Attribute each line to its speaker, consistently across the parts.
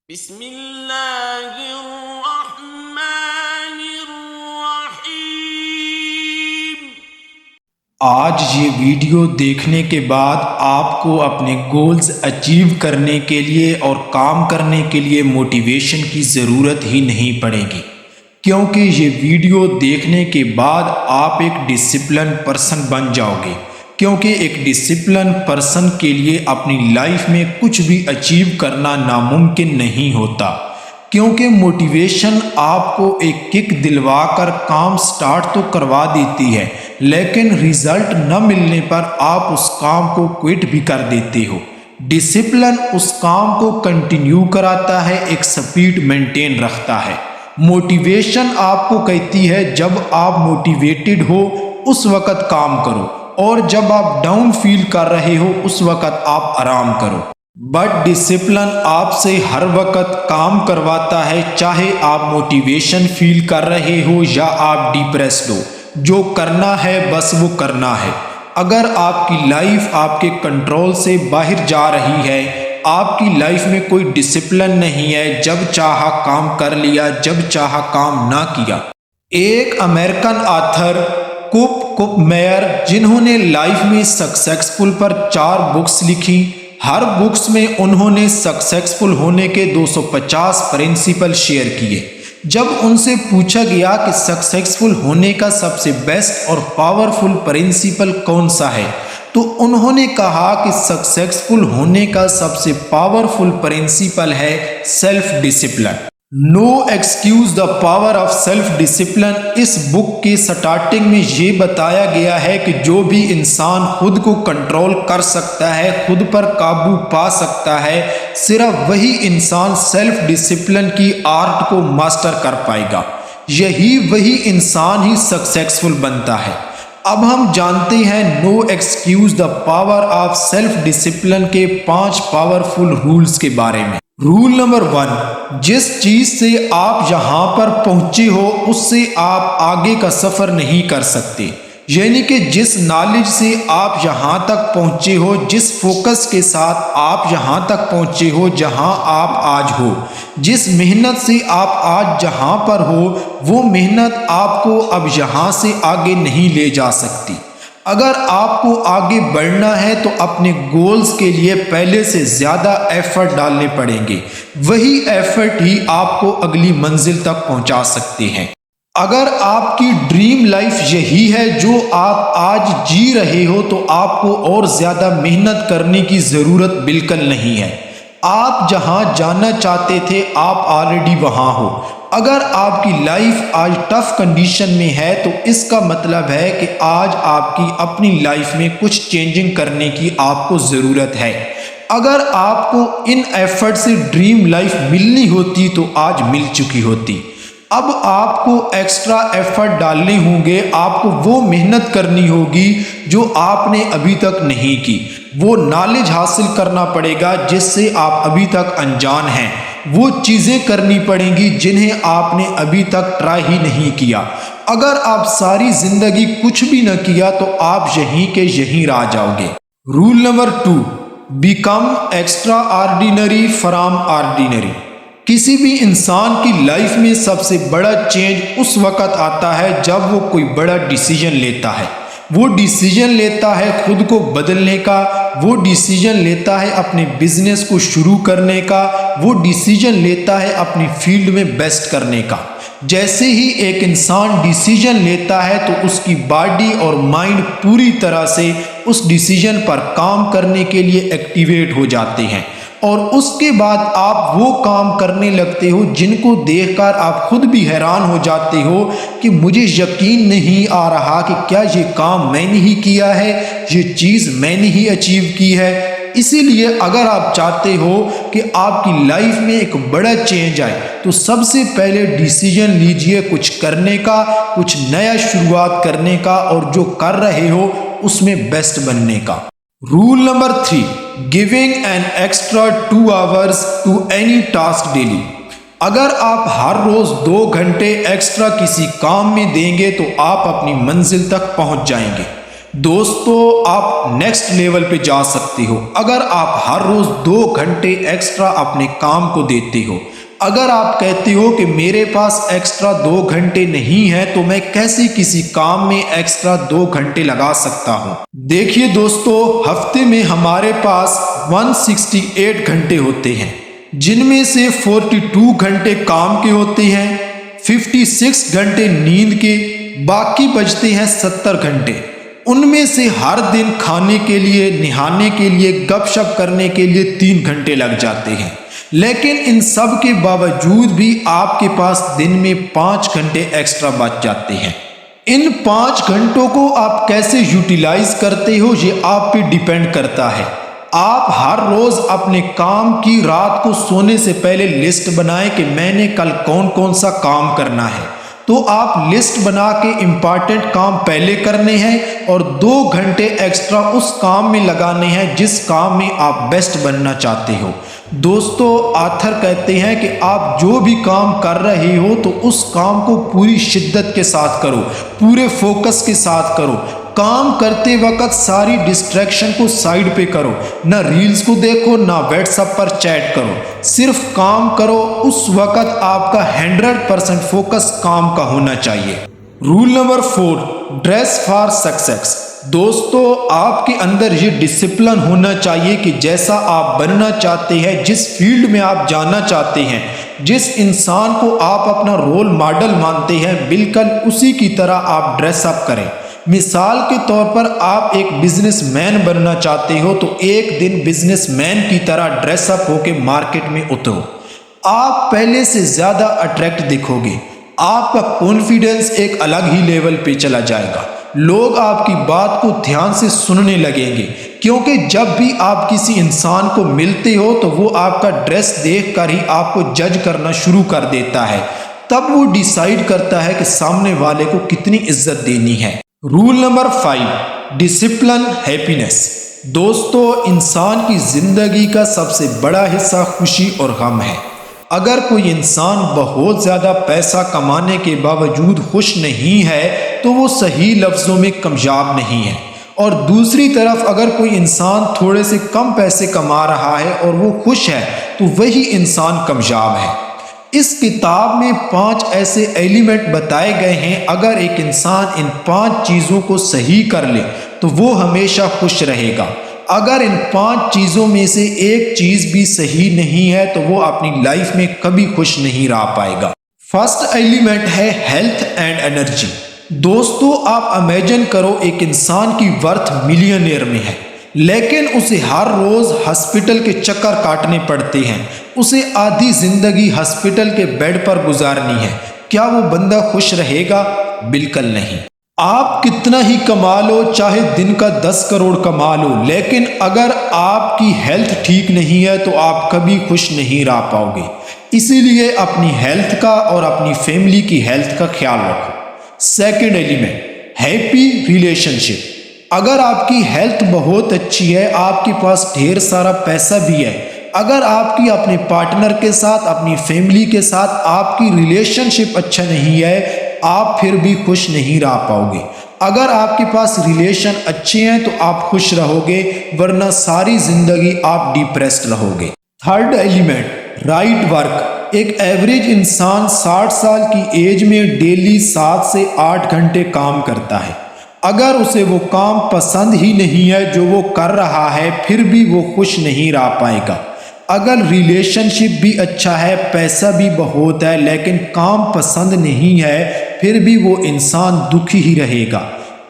Speaker 1: بسم اللہ الرحمن الرحیم۔
Speaker 2: آج یہ ویڈیو دیکھنے کے بعد آپ کو اپنے گولز اچیو کرنے کے لیے اور کام کرنے کے لیے موٹیویشن کی ضرورت ہی نہیں پڑے گی، کیونکہ یہ ویڈیو دیکھنے کے بعد آپ ایک ڈسپلن پرسن بن جاؤ گے، کیونکہ ایک ڈسپلن پرسن کے لیے اپنی لائف میں کچھ بھی اچیو کرنا ناممکن نہیں ہوتا، کیونکہ موٹیویشن آپ کو ایک کک دلوا کر کام سٹارٹ تو کروا دیتی ہے، لیکن رزلٹ نہ ملنے پر آپ اس کام کو کوئٹ بھی کر دیتے ہو۔ ڈسپلن اس کام کو کنٹینیو کراتا ہے، ایک سپیڈ مینٹین رکھتا ہے۔ موٹیویشن آپ کو کہتی ہے جب آپ موٹیویٹڈ ہو اس وقت کام کرو، اور جب آپ ڈاؤن فیل کر رہے ہو اس وقت آپ آرام کرو۔ بٹ ڈسپلن آپ سے ہر وقت کام کرواتا ہے، چاہے آپ موٹیویشن فیل کر رہے ہو یا آپ ڈپریسڈ ہو، جو کرنا ہے بس وہ کرنا ہے۔ اگر آپ کی لائف آپ کے کنٹرول سے باہر جا رہی ہے، آپ کی لائف میں کوئی ڈسپلن نہیں ہے، جب چاہا کام کر لیا، جب چاہا کام نہ کیا۔ ایک امریکن آتھر کوپ میئر، جنہوں نے لائف میں سکسیسفل پر 4 بکس لکھی، ہر بکس میں انہوں نے سکسیسفل ہونے کے 250 پرنسپل شیئر کیے۔ جب ان سے پوچھا گیا کہ سکسیسفل ہونے کا سب سے بیسٹ اور پاورفل پرنسپل کون سا ہے، تو انہوں نے کہا کہ سکسیسفل ہونے کا سب سے پاورفل پرنسپل ہے self discipline. No excuse the power of self discipline. اس بک کے سٹارٹنگ میں یہ بتایا گیا ہے کہ جو بھی انسان خود کو کنٹرول کر سکتا ہے، خود پر قابو پا سکتا ہے، صرف وہی انسان سیلف ڈسپلن کی آرٹ کو ماسٹر کر پائے گا، وہی انسان ہی سکسیسفل بنتا ہے۔ اب ہم جانتے ہیں نو excuse the power of self discipline کے 5 پاورفل رولز کے بارے میں۔ رول نمبر 1، جس چیز سے آپ یہاں پر پہنچے ہو اس سے آپ آگے کا سفر نہیں کر سکتے، یعنی کہ جس نالج سے آپ یہاں تک پہنچے ہو، جس فوکس کے ساتھ آپ یہاں تک پہنچے ہو جہاں آپ آج ہو، جس محنت سے آپ آج جہاں پر ہو، وہ محنت آپ کو اب یہاں سے آگے نہیں لے جا سکتی۔ اگر آپ کو آگے بڑھنا ہے تو اپنے گولز کے لیے پہلے سے زیادہ ایفرٹ ڈالنے پڑیں گے، وہی ایفرٹ ہی آپ کو اگلی منزل تک پہنچا سکتے ہیں۔ اگر آپ کی ڈریم لائف یہی ہے جو آپ آج جی رہے ہو، تو آپ کو اور زیادہ محنت کرنے کی ضرورت بالکل نہیں ہے۔ آپ جہاں جانا چاہتے تھے آپ آلریڈی وہاں ہو۔ اگر آپ کی لائف آج ٹف کنڈیشن میں ہے تو اس کا مطلب ہے کہ آج آپ کی اپنی لائف میں کچھ چینجنگ کرنے کی آپ کو ضرورت ہے۔ اگر آپ کو ان ایفرٹ سے ڈریم لائف ملنی ہوتی تو آج مل چکی ہوتی۔ اب آپ کو ایکسٹرا ایفرٹ ڈالنے ہوں گے، آپ کو وہ محنت کرنی ہوگی جو آپ نے ابھی تک نہیں کی، وہ نالج حاصل کرنا پڑے گا جس سے آپ ابھی تک انجان ہیں، وہ چیزیں کرنی پڑیں گی جنہیں آپ نے ابھی تک ٹرائی ہی نہیں کیا۔ اگر آپ ساری زندگی کچھ بھی نہ کیا تو آپ یہیں کے یہیں رہ جاؤ گے۔ Roll number 2، become extra ordinary from ordinary. کسی بھی انسان کی لائف میں سب سے بڑا چینج اس وقت آتا ہے جب وہ کوئی بڑا ڈیسیجن لیتا ہے۔ وہ ڈیسیجن لیتا ہے خود کو بدلنے کا، وہ ڈیسیجن لیتا ہے اپنے بزنس کو شروع کرنے کا، وہ ڈیسیجن لیتا ہے اپنی فیلڈ میں بیسٹ کرنے کا۔ جیسے ہی ایک انسان ڈیسیجن لیتا ہے تو اس کی باڈی اور مائنڈ پوری طرح سے اس ڈیسیجن پر کام کرنے کے لیے ایکٹیویٹ ہو جاتے ہیں، اور اس کے بعد آپ وہ کام کرنے لگتے ہو جن کو دیکھ کر آپ خود بھی حیران ہو جاتے ہو کہ مجھے یقین نہیں آ رہا کہ کیا یہ کام میں نے ہی کیا ہے، یہ چیز میں نے ہی اچیو کی ہے۔ اسی لیے اگر آپ چاہتے ہو کہ آپ کی لائف میں ایک بڑا چینج آئے تو سب سے پہلے ڈیسیجن لیجئے کچھ کرنے کا، کچھ نیا شروعات کرنے کا، اور جو کر رہے ہو اس میں بیسٹ بننے کا۔ Roll number 3، giving an extra 2 hours to any task daily. اگر آپ ہر روز 2 گھنٹے ایکسٹرا کسی کام میں دیں گے تو آپ اپنی منزل تک پہنچ جائیں گے۔ دوستو آپ نیکسٹ لیول پہ جا سکتے ہو اگر آپ ہر روز 2 گھنٹے ایکسٹرا اپنے کام کو دیتے ہو۔ اگر آپ کہتے ہو کہ میرے پاس ایکسٹرا 2 گھنٹے نہیں ہے تو میں کیسے کسی کام میں ایکسٹرا 2 گھنٹے لگا سکتا ہوں؟ دیکھیے دوستو، ہفتے میں ہمارے پاس 168 گھنٹے ہوتے ہیں، جن میں سے 42 گھنٹے کام کے ہوتے ہیں، 56 گھنٹے نیند کے، باقی بچتے ہیں 70 گھنٹے۔ ان میں سے ہر دن کھانے کے لیے، نہانے کے لیے، گپ شپ کرنے کے لیے 3 گھنٹے لگ جاتے ہیں، لیکن ان سب کے باوجود بھی آپ کے پاس دن میں 5 گھنٹے ایکسٹرا بچ جاتے ہیں۔ ان 5 گھنٹوں کو آپ کیسے یوٹیلائز کرتے ہو یہ آپ پہ ڈیپینڈ کرتا ہے۔ آپ ہر روز اپنے کام کی رات کو سونے سے پہلے لسٹ بنائیں کہ میں نے کل کون کون سا کام کرنا ہے، تو آپ لسٹ بنا کے امپارٹنٹ کام پہلے کرنے ہیں اور 2 گھنٹے ایکسٹرا اس کام میں لگانے ہیں جس کام میں آپ بیسٹ بننا چاہتے ہو۔ دوستو، آتھر کہتے ہیں کہ آپ جو بھی کام کر رہے ہو تو اس کام کو پوری شدت کے ساتھ کرو، پورے فوکس کے ساتھ کرو۔ کام کرتے وقت ساری ڈسٹریکشن کو سائیڈ پہ کرو، نہ ریلز کو دیکھو، نہ واٹس ایپ پر چیٹ کرو، صرف کام کرو۔ اس وقت آپ کا 100% فوکس کام کا ہونا چاہیے۔ Roll number 4، dress for success. دوستو، آپ کے اندر یہ ڈسپلن ہونا چاہیے کہ جیسا آپ بننا چاہتے ہیں، جس فیلڈ میں آپ جانا چاہتے ہیں، جس انسان کو آپ اپنا رول ماڈل مانتے ہیں، بالکل اسی کی طرح آپ ڈریس اپ کریں۔ مثال کے طور پر آپ ایک بزنس مین بننا چاہتے ہو تو ایک دن بزنس مین کی طرح ڈریس اپ ہو کے مارکیٹ میں اترو۔ آپ پہلے سے زیادہ اٹریکٹ دکھو گے، آپ کا کانفیڈنس ایک الگ ہی لیول پہ چلا جائے گا، لوگ آپ کی بات کو دھیان سے سننے لگیں گے، کیونکہ جب بھی آپ کسی انسان کو ملتے ہو تو وہ آپ کا ڈریس دیکھ کر ہی آپ کو جج کرنا شروع کر دیتا ہے، تب وہ ڈیسائیڈ کرتا ہے کہ سامنے والے کو کتنی عزت دینی ہے۔ Roll number 5، discipline happiness. دوستو، انسان کی زندگی کا سب سے بڑا حصہ خوشی اور غم ہے۔ اگر کوئی انسان بہت زیادہ پیسہ کمانے کے باوجود خوش نہیں ہے تو وہ صحیح لفظوں میں کامیاب نہیں ہے، اور دوسری طرف اگر کوئی انسان تھوڑے سے کم پیسے کما رہا ہے اور وہ خوش ہے تو وہی انسان کامیاب ہے۔ اس کتاب میں 5 ایسے ایلیمنٹ بتائے گئے ہیں، اگر ایک انسان ان 5 چیزوں کو صحیح کر لے تو وہ ہمیشہ خوش رہے گا۔ اگر ان 5 چیزوں میں سے ایک چیز بھی صحیح نہیں ہے تو وہ اپنی لائف میں کبھی خوش نہیں رہ پائے گا۔ فرسٹ ایلیمنٹ ہے ہیلتھ اینڈ انرجی۔ دوستو، آپ امیجن کرو ایک انسان کی ورتھ ملینئر میں ہے، لیکن اسے ہر روز ہسپتال کے چکر کاٹنے پڑتے ہیں، اسے آدھی زندگی ہسپتال کے بیڈ پر گزارنی ہے۔ کیا وہ بندہ خوش رہے گا؟ بالکل نہیں۔ آپ کتنا ہی کما لو، چاہے دن کا 10 کروڑ کما لو، لیکن اگر آپ کی ہیلتھ ٹھیک نہیں ہے تو آپ کبھی خوش نہیں رہ پاؤ گے۔ اسی لیے اپنی ہیلتھ کا اور اپنی فیملی کی ہیلتھ کا خیال رکھو۔ سیکنڈ ایلیمنٹ، ہیپی ریلیشن شپ۔ اگر آپ کی ہیلتھ بہت اچھی ہے، آپ کے پاس ڈھیر سارا پیسہ بھی ہے، اگر آپ کی اپنے پارٹنر کے ساتھ، اپنی فیملی کے ساتھ آپ کی ریلیشن شپ اچھا نہیں ہے، آپ پھر بھی خوش نہیں رہ پاؤ گے۔ اگر آپ کے پاس ریلیشن اچھے ہیں تو آپ خوش رہو گے، ورنہ ساری زندگی آپ ڈپریسڈ رہو گے۔ Third element, right work. ایک ایوریج انسان 60 سال کی ایج میں ڈیلی 7 سے 8 گھنٹے کام کرتا ہے۔ اگر اسے وہ کام پسند ہی نہیں ہے جو وہ کر رہا ہے، پھر بھی وہ خوش نہیں رہ پائے گا۔ اگر ریلیشن شپ بھی اچھا ہے، پیسہ بھی بہت ہے، لیکن کام پسند نہیں ہے، پھر بھی وہ انسان دکھی ہی رہے گا۔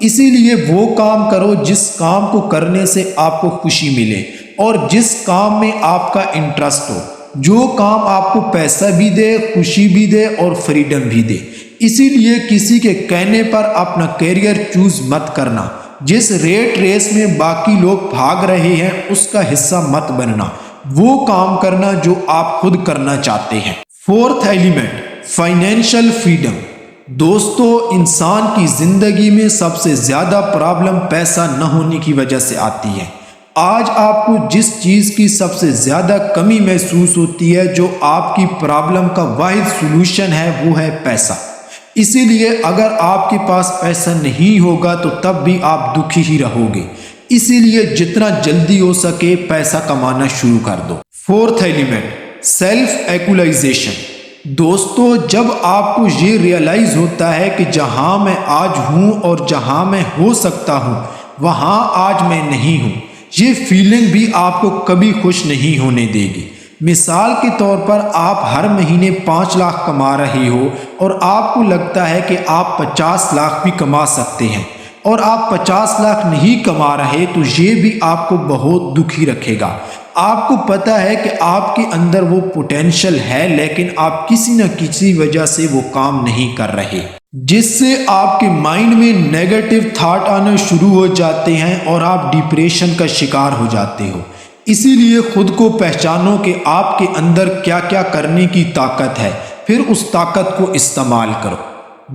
Speaker 2: اسی لیے وہ کام کرو جس کام کو کرنے سے آپ کو خوشی ملے اور جس کام میں آپ کا انٹرسٹ ہو، جو کام آپ کو پیسہ بھی دے، خوشی بھی دے اور فریڈم بھی دے۔ اسی لیے کسی کے کہنے پر اپنا کیریئر چوز مت کرنا، جس ریٹ ریس میں باقی لوگ بھاگ رہے ہیں اس کا حصہ مت بننا، وہ کام کرنا جو آپ خود کرنا چاہتے ہیں۔ Fourth element, financial freedom. دوستو، انسان کی زندگی میں سب سے زیادہ پرابلم پیسہ نہ ہونے کی وجہ سے آتی ہے۔ آج آپ کو جس چیز کی سب سے زیادہ کمی محسوس ہوتی ہے، جو آپ کی پرابلم کا واحد سولوشن ہے، وہ ہے پیسہ۔ اسی لیے اگر آپ کے پاس پیسہ نہیں ہوگا تو تب بھی آپ دکھی ہی رہو گے۔ اسی لیے جتنا جلدی ہو سکے پیسہ کمانا شروع کر دو۔ Fourth element, self actualisation. دوستو، جب آپ کو یہ ریئلائز ہوتا ہے کہ جہاں میں آج ہوں اور جہاں میں ہو سکتا ہوں وہاں آج میں نہیں ہوں، یہ فیلنگ بھی آپ کو کبھی خوش نہیں ہونے دے گی۔ مثال کے طور پر آپ ہر مہینے 5 لاکھ کما رہے ہو اور آپ کو لگتا ہے کہ آپ 50 لاکھ بھی کما سکتے ہیں اور آپ 50 لاکھ نہیں کما رہے تو یہ بھی آپ کو بہت دکھی رکھے گا۔ آپ کو پتہ ہے کہ آپ کے اندر وہ پوٹینشل ہے لیکن آپ کسی نہ کسی وجہ سے وہ کام نہیں کر رہے، جس سے آپ کے مائنڈ میں نیگیٹو تھاٹ آنا شروع ہو جاتے ہیں اور آپ ڈپریشن کا شکار ہو جاتے ہو۔ اسی لیے خود کو پہچانو کہ آپ کے اندر کیا کیا کرنے کی طاقت ہے، پھر اس طاقت کو استعمال کرو۔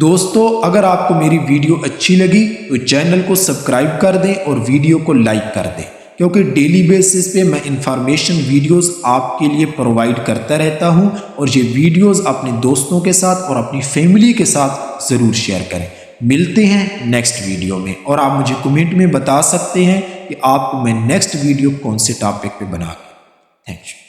Speaker 2: دوستو، اگر آپ کو میری ویڈیو اچھی لگی تو چینل کو سبسکرائب کر دیں اور ویڈیو کو لائک کر دیں، کیونکہ ڈیلی بیسس پہ میں انفارمیشن ویڈیوز آپ کے لیے پرووائڈ کرتا رہتا ہوں، اور یہ ویڈیوز اپنے دوستوں کے ساتھ اور اپنی فیملی کے ساتھ ضرور شیئر کریں۔ ملتے ہیں نیکسٹ ویڈیو میں، اور آپ مجھے کمنٹ میں بتا سکتے ہیں کہ آپ کو میں نیکسٹ ویڈیو کون سے ٹاپک پہ بنا کے۔ Thank you.